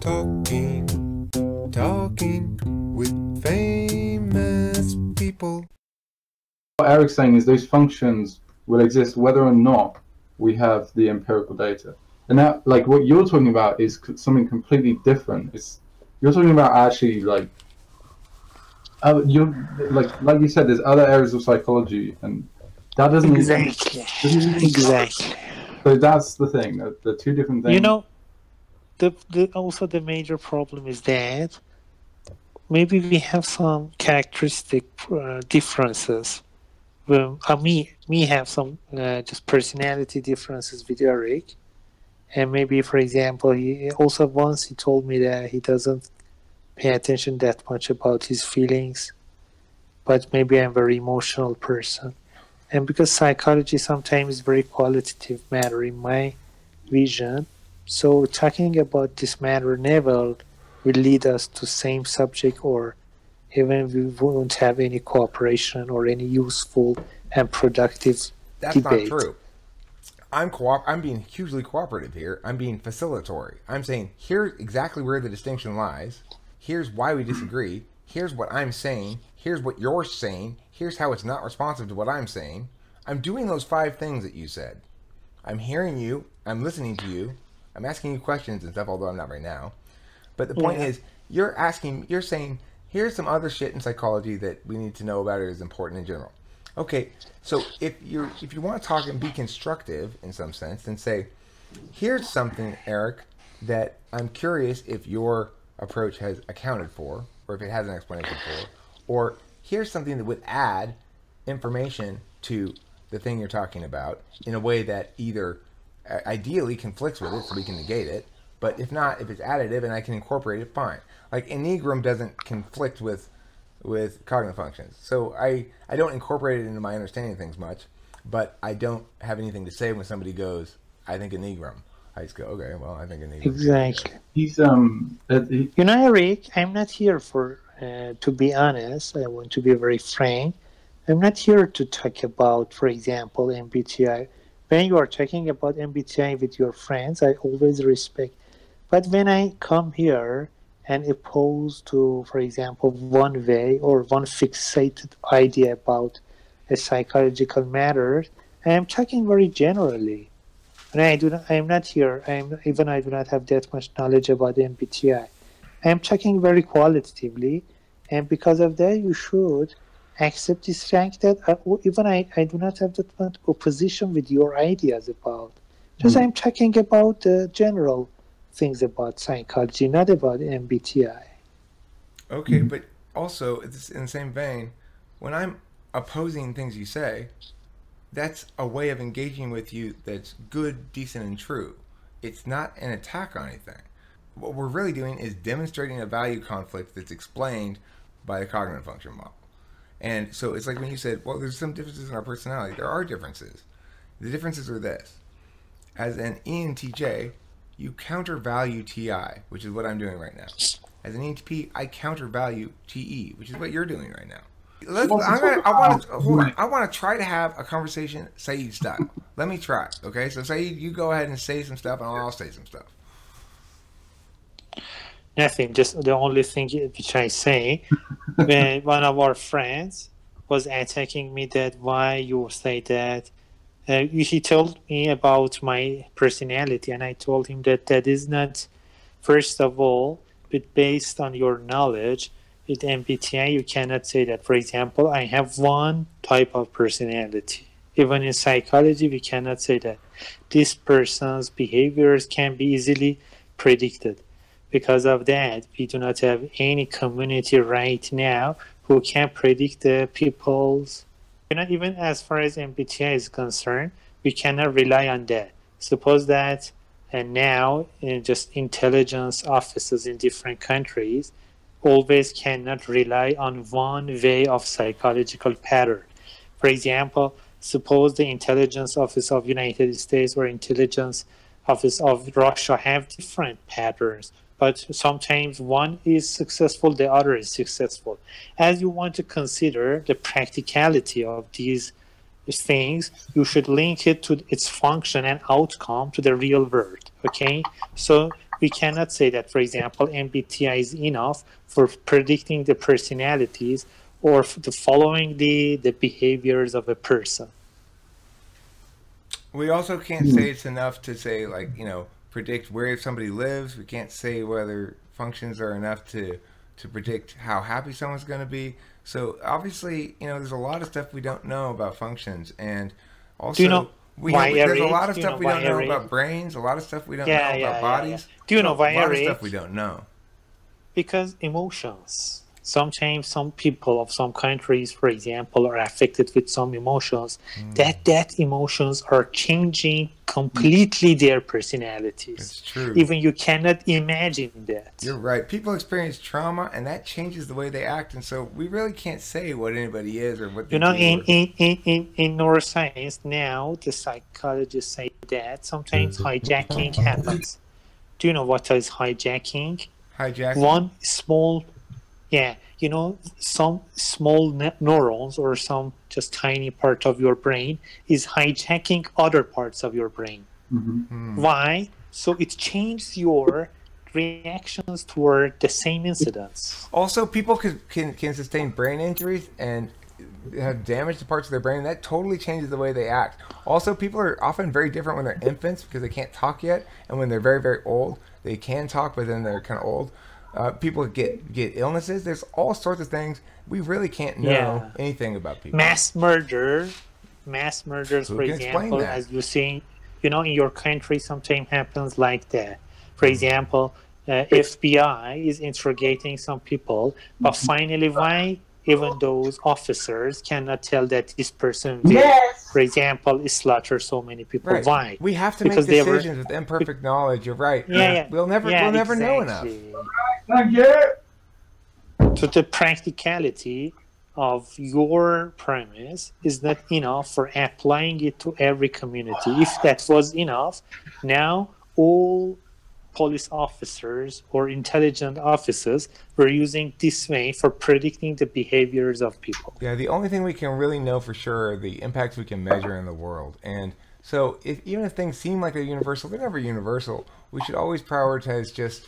Talking with famous people. What Eric's saying is those functions will exist whether or not we have the empirical data. And that, like, what you're talking about is something completely different. You're talking about actually, like, like you said, there's other areas of psychology, and that doesn't exactly. So that's the thing. The two different things. You know, also the major problem is that maybe we have some characteristic differences. Well, me have some just personality differences with Eric, and maybe, for example, he told me that he doesn't pay attention that much about his feelings, but maybe I'm a very emotional person. And because psychology sometimes is very qualitative matter in my vision, so talking about this matter never will lead us to same subject, or even we won't have any cooperation or any useful and productive That's debate. Not true. I'm being hugely cooperative here. I'm being facilitatory. I'm saying here's exactly where the distinction lies. Here's why we disagree. Here's what I'm saying. Here's what you're saying. Here's how it's not responsive to what I'm saying. I'm doing those 5 things that you said. I'm hearing you. I'm listening to you. I'm asking you questions and stuff, although I'm not right now. But the point is, you're saying, here's some other shit in psychology that we need to know about it is important in general. Okay, so if you want to talk and be constructive in some sense, then say, here's something, Eric, that I'm curious if your approach has accounted for, or if it has an explanation for, or here's something that would add information to the thing you're talking about in a way that either ideally conflicts with it so we can negate it, but if not, if it's additive and I can incorporate it, fine. Like Enneagram doesn't conflict with cognitive functions. So I don't incorporate it into my understanding of things much, but I don't have anything to say when somebody goes, I think Enneagram. I just go, okay, well, I think Enneagram. Exactly. He's You know, Eric, I'm not here for to be honest. I want to be very frank. I'm not here to talk about, for example, MBTI. When you are talking about MBTI with your friends, I always respect. But when I come here and oppose to, for example, one way or one fixated idea about a psychological matter, I am talking very generally. And I do not have that much knowledge about MBTI. I am talking very qualitatively, and because of that, you should accept this fact that I do not have that much opposition with your ideas about. Just I'm talking about the general things about psychology, not about MBTI. Okay, but also it's in the same vein, when I'm opposing things you say, that's a way of engaging with you that's good, decent, and true. It's not an attack on anything. What we're really doing is demonstrating a value conflict that's explained by the cognitive function model. And so it's like when you said, well, there's some differences in our personality. There are differences. The differences are this. As an ENTJ, you counter-value TI, which is what I'm doing right now. As an ENTP, I counter-value TE, which is what you're doing right now. I want to try to have a conversation Saeed style. Let me try. Okay, so Saeed, you go ahead and say some stuff, and I'll say some stuff. Nothing. Just the only thing which I say, when one of our friends was attacking me, that why you say that. He told me about my personality, and I told him that is not, first of all, but based on your knowledge. With MBTI, you cannot say that. For example, I have one type of personality. Even in psychology, we cannot say that this person's behaviors can be easily predicted. Because of that, we do not have any community right now who can predict the people's. Even as far as MBTI is concerned, we cannot rely on that. Suppose that now just intelligence officers in different countries always cannot rely on one way of psychological pattern. For example, suppose the intelligence office of United States or intelligence office of Russia have different patterns, but sometimes one is successful, the other is successful. As you want to consider the practicality of these things, you should link it to its function and outcome to the real world, okay? So we cannot say that, for example, MBTI is enough for predicting the personalities or following the behaviors of a person. We also can't say it's enough to say, like, predict where somebody lives. We can't say whether functions are enough to predict how happy someone's going to be. So obviously, there's a lot of stuff we don't know about functions, and also Do you know there's a lot of stuff we don't know about brains, a lot of stuff we don't know about bodies. Do you know why? A lot of stuff we don't know. Because emotions. Sometimes some people of some countries, for example, are affected with some emotions. That emotions are changing completely their personalities. It's true. Even you cannot imagine that. You're right. People experience trauma, and that changes the way they act, and so we really can't say what anybody is or what they do. In neuroscience now, the psychologists say that sometimes hijacking happens. Do you know what is hijacking? Hijacking? One small... Yeah, some small neurons or some just tiny part of your brain is hijacking other parts of your brain. Why? So it changes your reactions toward the same incidents. Also, people can sustain brain injuries and have damage to parts of their brain. That totally changes the way they act. Also, people are often very different when they're infants because they can't talk yet, and when they're very, very old, they can talk, but then they're kind of old. People get illnesses. There's all sorts of things. We really can't know anything about people. Mass murders, for example, as you see, in your country, sometimes happens like that. For example, FBI is interrogating some people, but finally, why even those officers cannot tell that this person will, for example, slaughter so many people? Right. Why? We have to make decisions with imperfect knowledge. You're right. We'll never know enough. So the practicality of your premise is not enough for applying it to every community. If that was enough, now all police officers or intelligent officers were using this way for predicting the behaviors of people. Yeah, the only thing we can really know for sure are the impacts we can measure in the world. And so even if things seem like they're universal, they're never universal. We should always prioritize just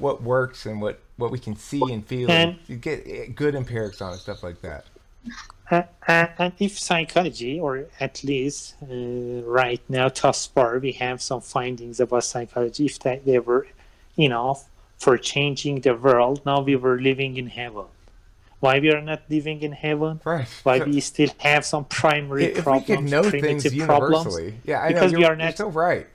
what works and what we can see and feel, and get good empirics on it, stuff like that. And if psychology, or at least right now, thus far, we have some findings about psychology, if they were enough for changing the world, now we were living in heaven. Why we are not living in heaven? Right. Why we still have some primary problems, we could know primitive things problems? Universally. Yeah, I because know. You're so right.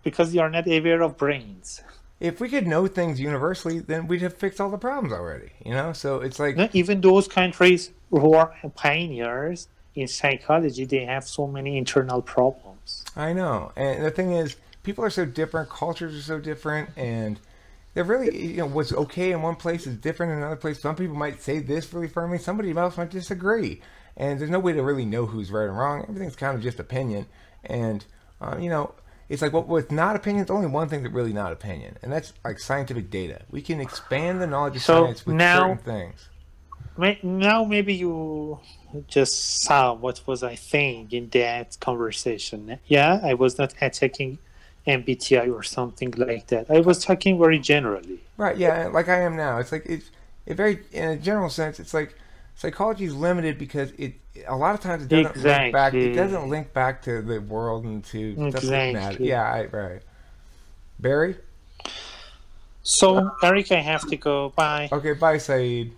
Because you are not aware of brains. If we could know things universally, then we'd have fixed all the problems already, So it's like... Even those countries who are pioneers in psychology, they have so many internal problems. I know. And the thing is, people are so different, cultures are so different, and they're really, what's okay in one place is different in another place. Some people might say this really firmly, somebody else might disagree. And there's no way to really know who's right and wrong. Everything's kind of just opinion. And, it's like what's not opinion, it's only one thing that's really not opinion, and that's like scientific data. We can expand the knowledge of science with certain things. Now maybe you just saw what was I saying in that conversation. Yeah, I was not attacking MBTI or something like that. I was talking very generally. Right, yeah, like I am now. It's like in a general sense, it's like psychology is limited because a lot of times it doesn't link back. It doesn't link back to the world and to stuff that matters. Yeah, right. Barry. So Eric, I have to go. Bye. Okay, bye, Saeed.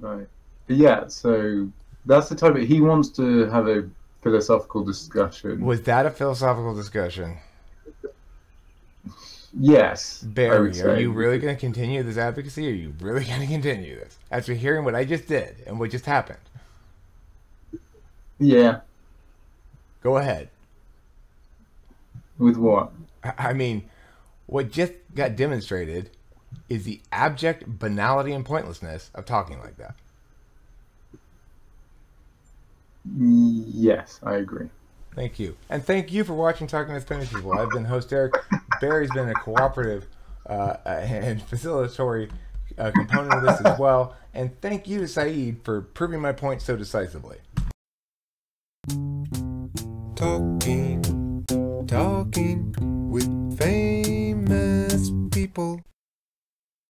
Right. Yeah. So that's the type of he wants to have a philosophical discussion. Was that a philosophical discussion? Yes. Barry, are you really going to continue this advocacy? Are you really going to continue this after hearing what I just did and what just happened? Yeah. Go ahead. With what? I mean, what just got demonstrated is the abject banality and pointlessness of talking like that. Yes, I agree. Thank you. And thank you for watching Talking to Spanish People. I've been host Eric. Barry's been a cooperative and facilitatory component of this as well. And thank you to Saeed for proving my point so decisively. Talking with fame. simple.